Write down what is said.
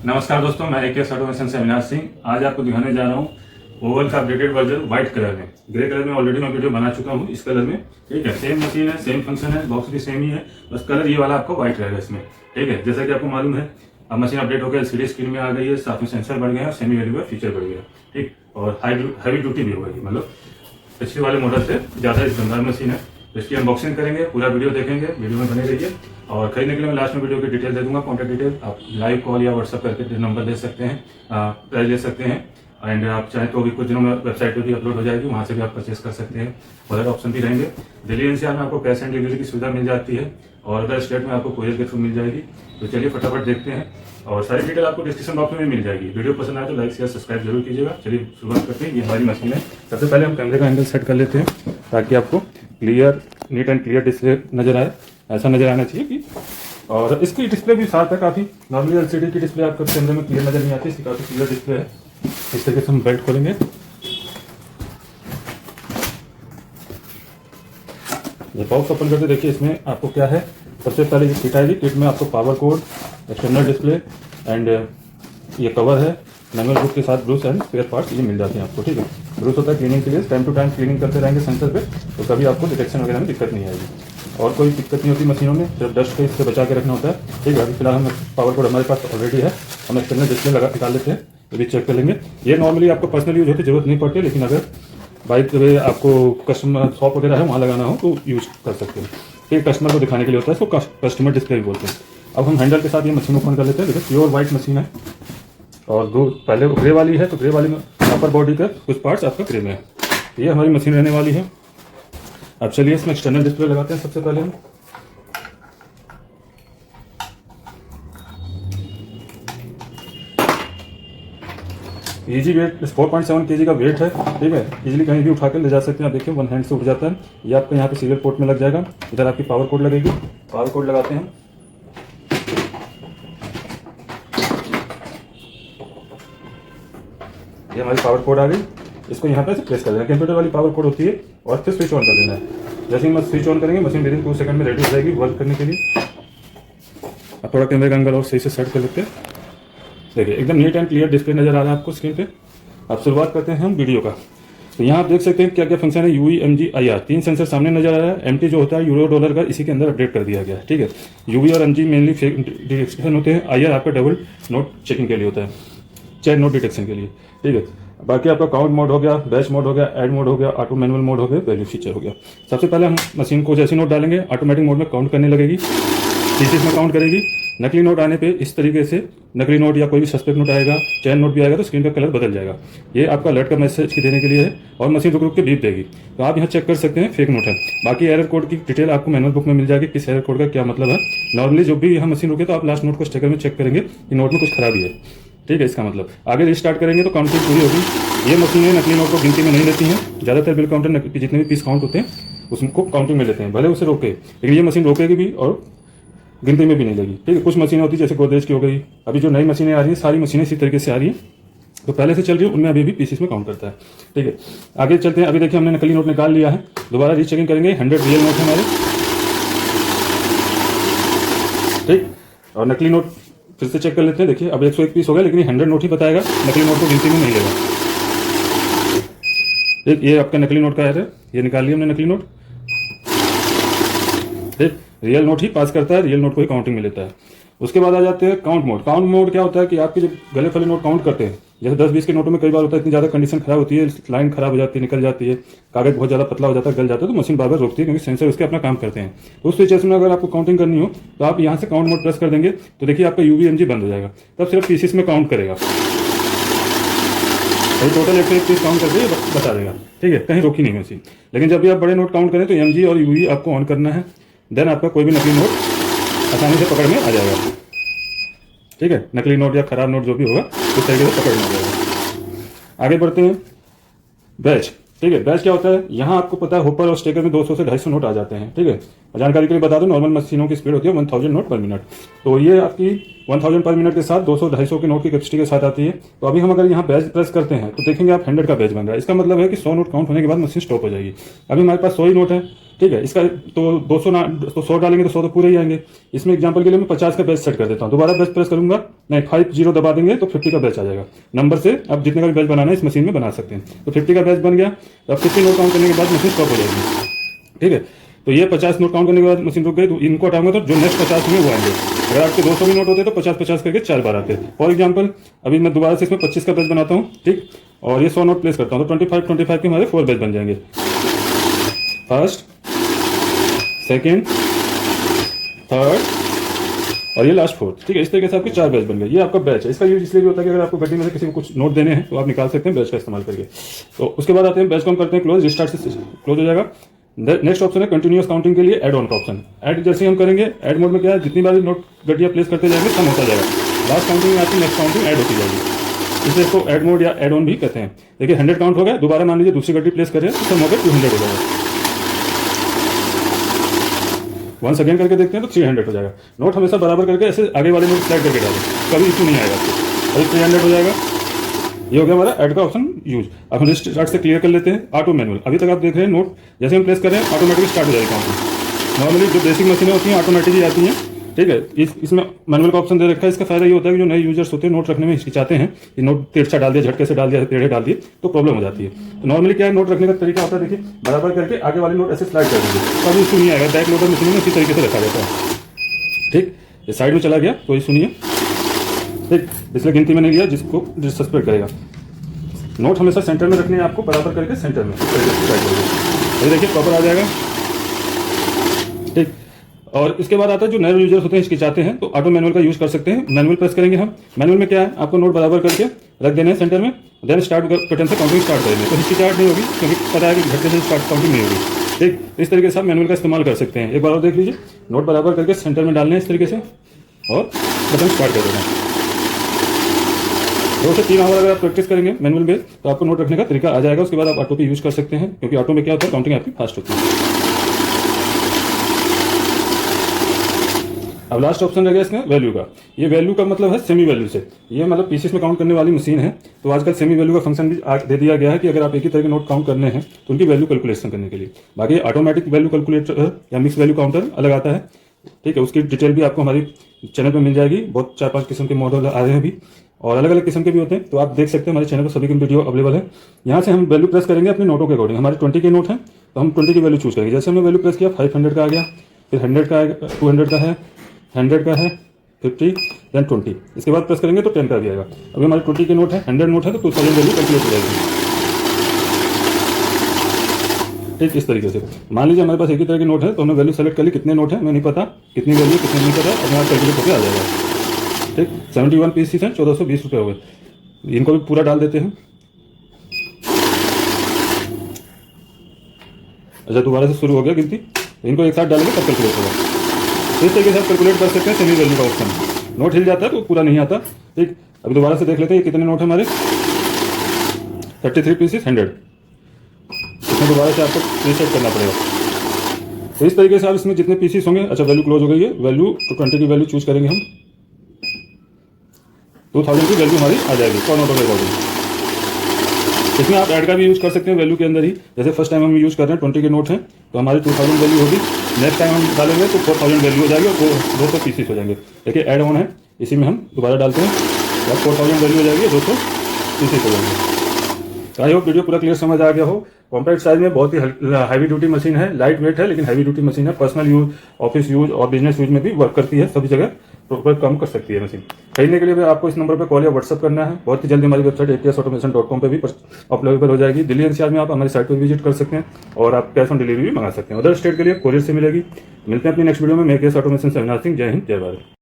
नमस्कार दोस्तों, मैं AK ऑटोमेशन से अविनाश सिंह। आज आपको दिखाने जा रहा हूँ ओवल का अपडेटेड वर्जन व्हाइट कलर में। ग्रे कलर में ऑलरेडी मैं वीडियो बना चुका हूँ, इस कलर में। ठीक है, सेम मशीन है, सेम फंक्शन है, बॉक्स भी सेम ही है, बस कलर ये वाला आपको व्हाइट रहेगा इसमें। ठीक है, जैसा कि आपको मालूम है अब मशीन अपडेट हो गया, LCD स्क्रीन में आ गई है, साथ में सेंसर बढ़ गया है, सेमी वैल्यू फीचर बढ़ गया। ठीक, और हैवी ड्यूटी भी हो गई, मतलब पिछले वाले मॉडल से ज़्यादा दमदार मशीन है। इसकी अनबॉक्सिंग करेंगे, पूरा वीडियो देखेंगे, वीडियो में बने रहिए। और खरीदने के लिए मैं लास्ट में वीडियो की डिटेल दे दूंगा, कॉन्टैक्ट डिटेल। आप लाइव कॉल या व्हाट्सएप करके नंबर दे सकते हैं, प्राइस ले सकते हैं। एंड आप चाहें तो अभी कुछ दिनों में वेबसाइट पर भी अपलोड हो जाएगी, वहाँ से भी आप परचेस कर सकते हैं। अदर ऑप्शन भी रहेंगे। दिल्ली NCR में आपको कैश एंड डिलीवरी की सुविधा मिल जाती है और अदर स्टेट में आपको कोरियर के थ्रू मिल जाएगी। तो चलिए फटाफट देखते हैं, और सारी डिटेल आपको डिस्क्रिप्शन बॉक्स में मिल जाएगी। वीडियो पसंद आए तो लाइक शेयर सब्सक्राइब जरूर कीजिएगा। चलिए शुरुआत करते हैं। ये हमारी मशीन है। सबसे पहले हम कैमरे का एंगल सेट कर लेते हैं ताकि आपको clear, neat and clear display नजर आए। ऐसा नजर आना चाहिए कि, और इसकी डिस्प्ले भी साथ है काफ़ी। नॉर्मली LCD की डिस्प्ले आपको कैमरे में क्लियर नजर नहीं आती, इसकी काफ़ी क्लियर डिस्प्ले है। इस तरीके से हम बेल्ट खोलेंगे। जब बॉक्स ओपन करके देखिए इसमें आपको क्या है। सबसे पहले ये किट आएगी। किट में आपको power code, external display and ये कवर है। मैनुअल बुक के साथ ब्रूस एंड स्पेयर पार्ट्स ये मिल जाते हैं आपको। ठीक है, ब्रूस होता है क्लीनिंग के लिए, टाइम टू टाइम क्लीनिंग करते रहेंगे सेंसर पे, तो कभी आपको डिटेक्शन वगैरह में दिक्कत नहीं आएगी। और कोई दिक्कत नहीं होती मशीनों में, सिर्फ डस्ट से इससे बचा के रखना होता है। ठीक है, अभी फिलहाल हम पावर कोड हमारे पास ऑलरेडी है, हम एक्सटर्नल डिस्प्ले लगा निकाल लेते हैं, ये भी चेक कर लेंगे। ये नॉर्मली आपको पर्सनल यूज होती जरूरत नहीं पड़ती, लेकिन अगर बाइक पे आपको कस्टमर शॉप वगैरह है वहाँ लगाना हो तो यूज कर सकते हैं। ठीक, कस्टमर को दिखाने के लिए होता है, इसको कस्टमर डिस्प्ले भी बोलते हैं। अब हम हैंडल के साथ ये मशीन ओपन कर लेते हैं। देखिए प्योर व्हाइट मशीन है, और दो पहले ग्रे वाली है, तो ग्रे वाली में अपर बॉडी का कुछ पार्ट्स आपका ग्रे में है। ये हमारी मशीन रहने वाली है। अब चलिए इसमें एक्सटर्नल डिस्प्ले लगाते हैं। सबसे पहले हम इजी वेट 4.7 kg का वेट है। ठीक है, इजीली कहीं भी उठा कर ले जा सकते हैं। आप देखिए वन हैंड से उठ जाता है। ये आपको यहाँ पे सीरियल पोर्ट में लग जाएगा। इधर आपकी पावर कोड लगेगी, पावर कोड लगाते हैं। ये हमारी पावर कोड आ गई। इसको यहाँ पे प्रेस कर देना। कंप्यूटर वाली पावर कोड होती है, और फिर स्विच ऑन कर देना है। जैसे ही हम स्विच ऑन करेंगे मशीन विदिन 2 सेकंड में रेडी हो जाएगी वर्क करने के लिए। अब थोड़ा कैमरे का एंगल और सही से सेट कर लेते हैं। देखिए एकदम नीट एंड क्लियर डिस्प्ले नजर आ रहा है आपको स्क्रीन पे। अब शुरुआत करते हैं हम वीडियो का। तो यहाँ आप देख सकते हैं क्या क्या फंक्शन है। UE, MG, IR 3 सेंसर सामने नजर आ रहा है। MT जो होता है यूरो डॉलर का, इसी के अंदर अपडेट कर दिया गया है। ठीक है, UV और MG मेनली फेक डिटेक्शन होते हैं। IR आपका डबल नोट चेकिंग के लिए होता है, चेन नोट डिटेक्शन के लिए। ठीक है, बाकी आपका काउंट मोड हो गया, बैच मोड हो गया, ऐड मोड हो गया, ऑटो मैनुअल मोड हो गया, वैल्यू फीचर हो गया। सबसे पहले हम मशीन को जैसे नोट डालेंगे ऑटोमेटिक मोड में काउंट करने लगेगी, पीसेस में काउंट करेगी। नकली नोट आने पे इस तरीके से नकली नोट या कोई भी सस्पेक्ट नोट आएगा, चैन नोट भी आएगा, तो स्क्रीन का कलर बदल जाएगा। ये आपका अलर्ट का मैसेज देने के लिए है, और मशीन रुक रुक के बीप देगी। तो आप यहाँ चेक कर सकते हैं फेक नोट है। बाकी एरर कोड की डिटेल आपको मैनुअल बुक में मिल जाएगी, किस एरर कोड का क्या मतलब है। नॉर्मली जब भी यहाँ मशीन रुके तो आप लास्ट नोट को स्टिकर में चेक करेंगे कि नोट में कुछ खराबी है। ठीक है, इसका मतलब आगे रिस्टार्ट करेंगे तो काउंटिंग पूरी होगी। ये मशीनें नकली नोट को गिनती में नहीं लेती हैं। ज़्यादातर बिल काउंटर जितने भी पीस काउंट होते हैं उसको काउंटिंग में लेते हैं, भले उसे रोके, लेकिन ये मशीन रोकेगी भी और गिनती में भी नहीं लगी। ठीक है, कुछ मशीनें होती है जैसे गोदरेज की हो गई। अभी जो नई मशीनें आ रही हैं सारी मशीनें इसी तरीके से आ रही हैं, तो पहले से चल रही है उनमें अभी भी पीसेस में काउंट करता है। ठीक है, आगे चलते हैं। अभी देखिए हमने नकली नोट निकाल लिया है, दोबारा रीचेकिंग करेंगे। 100 रियल नोट है हमारे। ठीक, और नकली नोट फिर से चेक कर लेते हैं। देखिए अब 101 पीस हो गया, लेकिन 100 नोट ही बताएगा, नकली नोट को गिनती में नहीं लेगा। ठीक, ये आपका नकली नोट का है, ये निकाल लिया हमने नकली नोट। ठीक, रियल नोट ही पास करता है, रियल नोट को ही काउंटिंग में लेता है। उसके बाद आ जाते हैं काउंट मोड। काउंट मोड क्या होता है कि आपके जब गले फले नोट काउंट करते हैं, जैसे 10-20 के नोटों में कई बार होता है इतनी ज़्यादा कंडीशन खराब होती है, लाइन खराब हो जाती है, निकल जाती है, कागज बहुत ज़्यादा पतला हो जाता है, गल जाता है, तो मशीन बार बार रोकती है, क्योंकि सेंसर उसके अपना काम करते हैं। तो उस सिचुएशन में अगर आपको काउंटिंग करनी हो तो आप यहाँ से काउंट मोड प्रेस कर देंगे, तो देखिए आपका UV MG बंद हो जाएगा, तब सिर्फ पीसेस में काउंट करेगा। टोटल 101 पीस काउंट करके बता देगा। ठीक है, कहीं रोकी नहीं मशीन। लेकिन जब भी आप बड़े नोट काउंट करें तो MG और UV आपको ऑन करना है, देन आपका कोई भी नकली नोट आसानी से पकड़ में आ जाएगा। ठीक है, नकली नोट या खराब नोट जो भी होगा उस तरीके से पकड़ में आ जाएगा। आगे बढ़ते हैं। बैच। ठीक है, बैच क्या होता है, यहाँ आपको पता है होपर और स्टेकर में 200 से 250 नोट आ जाते हैं। ठीक है, और जानकारी के लिए बता दूं, नॉर्मल मशीनों की स्पीड होती है 1000 नोट पर मिनट। तो ये आपकी 1000 पर मिनट के साथ 200-250 के नोट की कैपेसिटी के साथ आती है। तो अभी हम अगर यहाँ बैच प्रेस करते हैं तो देखेंगे आप 100 का बैच बन रहा है। इसका मतलब है कि 100 नोट काउंट होने के बाद मशीन स्टॉप हो जाएगी। अभी हमारे पास 100 ही नोट है, ठीक है। इसका तो 200 ना, तो 100 डालेंगे तो 100 तो पूरे ही आएंगे। इसमें एग्जांपल के लिए मैं 50 का बैच सेट कर देता हूँ। दोबारा बैच प्रेस करूंगा, नहीं 50 दबा देंगे तो 50 का बैच आ जाएगा। नंबर से आप जितने का भी बैच बनाना है इस मशीन में बना सकते हैं। तो 50 का बैच बन गया। अब 50 नोट काउंट करने के बाद मशीन स्टॉप हो जाएगी, ठीक है। तो ये 50 नोट काउंट करने के बाद मशीन रुक गई। तो इनको हटाऊंगा तो जो नेक्स्ट 50 हुए वो आएंगे। अगर आपके 200 भी नोट होते तो 50-50 करके 4 बार आते। फॉर एग्जांपल अभी मैं दोबारा से इसमें 25 का बैच बनाता हूँ, ठीक। और ये 100 नोट प्लेस करता हूँ तो 25 के हमारे 4 बैच बन जाएंगे। फर्स्ट, सेकेंड, थर्ड और ये लास्ट फोर्थ, ठीक है। इस तरीके से आपके 4 बैच बन गए। ये आपका बैच है। इसका यूज इसलिए भी होता है कि अगर आपको गड्डी में से किसी को कुछ नोट देने हैं तो आप निकाल सकते हैं बैच का इस्तेमाल करके। तो उसके बाद आते हैं बैच को हम करते हैं क्लोज, रिस्टार्ट से क्लोज हो जाएगा। नेक्स्ट ऑप्शन है कंटिन्यूअस काउंटिंग के लिए ऐड ऑन का ऑप्शन। ऐड जैसे हम करेंगे, ऐड मोड में क्या है, जितनी बार नोट गड्डियाँ प्लेस करते जाएंगे कम होता जाएगा। लास्ट काउंटिंग में आपकी नेक्स्ट काउंटिंग ऐड होती जाएगी। इसलिए इसको ऐड मोड या ऐड ऑन भी कहते हैं। देखिए 100 काउंट हो गया, दोबारा मान लीजिए दूसरी गड्डी प्लेस करें तो कम होकर 200 हो जाएगा। वंस अगेन करके देखते हैं तो 300 हो जाएगा। नोट हमेशा बराबर करके ऐसे आगे वाले नोट स्लाइड करके डालें, कभी इशू नहीं आएगा आपको। अभी 300 हो जाएगा। ये हो गया हमारा ऐड का ऑप्शन यूज। अब हम स्टार्ट से क्लियर कर लेते हैं ऑटो मैनुअल। अभी तक आप देख रहे हैं नोट जैसे हम प्लेस कर रहे हैं ऑटोमेटिक स्टार्ट हो जाएगी काउंटिंग। नॉर्मली जो बेसिक मशीनें होती हैं ऑटोमेटिक ही आती हैं, ठीक है। इसमें मैनुअल का ऑप्शन दे रखा है। इसका फायदा ये होता है कि जो नए यूजर्स होते हैं नोट रखने में हिचकिचाते हैं कि नोट तिरछा डाल दिया, झटके से डाल दिया, टेढ़े डाल दिए तो प्रॉब्लम हो जाती है। तो नॉर्मली क्या है, नोट रखने का तरीका होता है, देखिए बराबर करके आगे वाले नोट ऐसे स्लाइड कर देंगे तो अभी इशू नहीं आएगा। बैक लोडर मशीन में इसी तरीके से रखा जाता है, ठीक। ये साइड में चला गया कोई इशू नहीं है, ठीक। इसलिए गिनती में नहीं लिया जिसको सस्पेक्ट करेगा। नोट हमेशा सेंटर में रखने हैं आपको, बराबर करके सेंटर में। ये देखिए प्रॉपर आ जाएगा, ठीक। और इसके बाद आता है जो नए यूजर्स होते हैं हिचकिचाते हैं तो ऑटो मैनुअल का यूज कर सकते हैं। मैनुअल प्रेस करेंगे हम। मैनुअल में क्या है, आपको नोट बराबर करके रख देने हैं सेंटर में, देन स्टार्ट बटन से काउंटिंग स्टार्ट करेंगे तो हिचकिचाहट नहीं होगी, क्योंकि पता है कि झटके से स्टार्ट काउंटिंग नहीं होगी, ठीक। इस तरीके से आप मैनुअल का इस्तेमाल कर सकते हैं। एक बार और देख लीजिए, नोट बराबर करके सेंटर में डालने हैं इस तरीके से और बटन स्टार्ट कर देना है। 2 से 3 आवर अगर आप प्रैक्टिस करेंगे मैनुअल में तो आपको नोट रखने का तरीका आ जाएगा। उसके बाद आप ऑटो पे यूज कर सकते हैं, क्योंकि ऑटो में क्या होता है, काउंटिंग आपकी फास्ट होती है। अब लास्ट ऑप्शन रह गया इसमें वैल्यू का। ये वैल्यू का मतलब है सेमी वैल्यू से। ये मतलब पीसीस में काउंट करने वाली मशीन है। तो आजकल सेमी वैल्यू का फंक्शन भी दे दिया गया है कि अगर आप एक ही तरह के नोट काउंट करने हैं तो उनकी वैल्यू कैलकुलेशन करने के लिए। बाकी ऑटोमेटिक वैल्यू कैलकुलेटर या मिक्स वैल्यू काउंटर अलग आता है, ठीक है। उसकी डिटेल भी आपको हमारी चैनल पर मिल जाएगी। बहुत 4-5 किस्म के मॉडल आ रहे हैं अभी और अलग अलग किस्म के भी होते हैं, तो आप देख सकते हैं हमारे चैनल पर सभी की वीडियो अवेलेबल है। यहाँ से हम वैल्यू प्रेस करेंगे अपने नोटों के अकॉर्डिंग। हमारे 20 के नोट हैं तो हम 20 की वैल्यू चूज करेंगे। जैसे हमने वैल्यू प्रेस किया 500 का आ गया, फिर 100 का आएगा, 200 का है, 100 का है, 50 देन 20। इसके बाद प्रेस करेंगे तो 10 का भी आएगा। अभी हमारे 20 के नोट है, 100 नोट है तो 2000 वैल्यू कैलकुलेट हो जाएगी, ठीक। इस तरीके से मान लीजिए हमारे पास एक ही तरह के नोट है तो हमने वैल्यू सेलेक्ट कर ली, कितने नोट है हमें नहीं पता, कितनी वैल्यू कितने नहीं पता, अपने आप कैलकुलेट होकर आ जाएगा, ठीक। 71 पीसीस हैं, 1420 रुपये हो गए। इनको भी पूरा डाल देते हैं। अच्छा दोबारा से शुरू हो गया गिनती, इनको एक साथ डालेंगे तब कैलकुलेट होगा। इस तरीके से आप कैलकुलेट कर सकते हैं सेमी वैल्यू का ऑप्शन। नोट हिल जाता है तो पूरा नहीं आता, ठीक। अभी दोबारा से देख लेते हैं कितने नोट है हमारे। 33 पीसीस 100। इसमें दोबारा से आपको रीसेट करना पड़ेगा। तो इस तरीके से आप इसमें जितने पीसीस होंगे, अच्छा वैल्यू क्लोज हो गई है। वैल्यू तो 20 की वैल्यू चूज करेंगे हम, 2000 की वैल्यू हमारी आ जाएगी पर नोट के अकॉर्डिंग। इसमें आप ऐड का भी यूज कर सकते हैं वैल्यू के अंदर ही। जैसे फर्स्ट टाइम हम यूज कर रहे हैं 20 के नोट हैं तो हमारी 2000 वैल्यू होगी। नेक्स्ट टाइम हम डालेंगे तो 4000 वैल्यू हो जाएगी और 200 पीसीस हो जाएंगे। देखिए ऐड ऑन है, इसी में हम दोबारा डालते हैं तो 4000 वैल्यू हो जाएगी, 200 पीसीस हो जाएंगे। आई होप वीडियो पूरा क्लियर समझ आ गया हो। कॉम्पैक्ट साइज में बहुत ही हैवी ड्यूटी मशीन है, लाइट वेट है लेकिन हैवी ड्यूटी मशीन है। पर्सनल यूज, ऑफिस यूज और बिजनेस यूज में भी वर्क करती है, सभी जगह प्रॉपर काम कर सकती है मशीन। खरीदने के लिए भी आपको इस नंबर पर कॉल या व्हाट्सअप करना है। बहुत ही जल्दी हमारी वेबसाइट ATSautomation.com पे भी अवेलेबल हो जाएगी। दिल्ली NCR में आप हमारी साइट पर विजिट कर सकते हैं और आप कैश ऑन डिलीवरी भी मंगा सकते हैं। अदर स्टेट के लिए कोरियर से मिलेगी। मिलते हैं अपनी नेक्स्ट वीडियो में। मैं ATS Automation से अविनाश सिंह। जय हिंद, जय भारत।